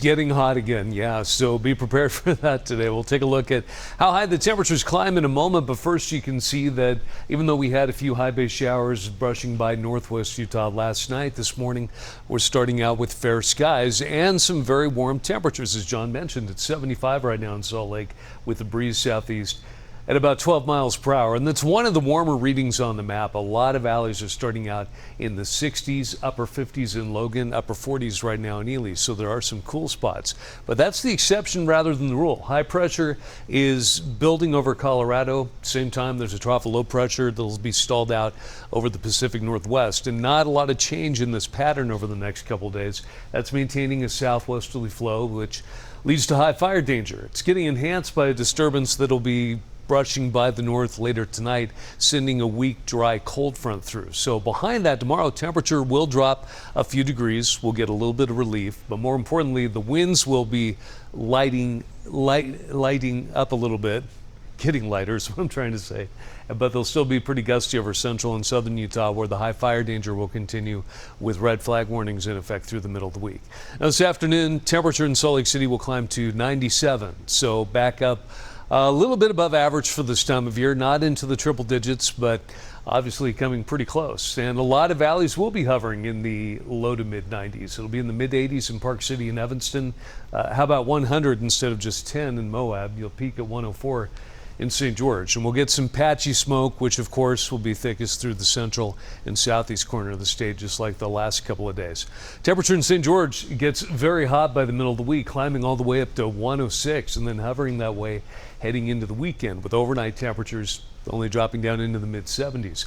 Getting hot again, yeah, so be prepared for that today. We'll take a look at how high the temperatures climb in a moment, but first you can see that even though we had a few high base showers brushing by northwest Utah last night, this morning we're starting out with fair skies and some very warm temperatures. As John mentioned, it's 75 right now in Salt Lake with a breeze southeast at about 12 miles per hour. And that's one of the warmer readings on the map. A lot of valleys are starting out in the 60s, upper 50s in Logan, upper 40s right now in Ely. So there are some cool spots. But that's the exception rather than the rule. High pressure is building over Colorado. Same time, there's a trough of low pressure that'll be stalled out over the Pacific Northwest. And not a lot of change in this pattern over the next couple of days. That's maintaining a southwesterly flow, which leads to high fire danger. It's getting enhanced by a disturbance that'll be brushing by the north later tonight, sending a weak, dry cold front through. So behind that, tomorrow temperature will drop a few degrees. We'll get a little bit of relief, but more importantly, the winds will be lighting up a little bit. Getting lighter is what I'm trying to say, but they'll still be pretty gusty over central and southern Utah, where the high fire danger will continue with red flag warnings in effect through the middle of the week. Now this afternoon, temperature in Salt Lake City will climb to 97, so back up a little bit above average for this time of year, not into the triple digits, but obviously coming pretty close. And a lot of valleys will be hovering in the low to mid 90s. It'll be in the mid 80s in Park City and Evanston. How about 100 instead of just 10 in Moab? You'll peak at 104 in St. George. And we'll get some patchy smoke, which of course will be thickest through the central and southeast corner of the state, just like the last couple of days. Temperature in St. George gets very hot by the middle of the week, climbing all the way up to 106 and then hovering that way heading into the weekend, with overnight temperatures only dropping down into the mid 70s.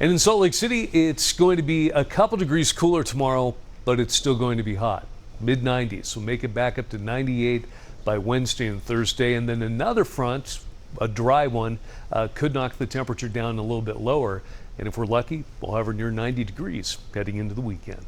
And in Salt Lake City, it's going to be a couple degrees cooler tomorrow, but it's still going to be hot, mid 90s. We'll make it back up to 98 by Wednesday and Thursday, and then another front, a dry one, could knock the temperature down a little bit lower. And if we're lucky, we'll hover near 90 degrees heading into the weekend.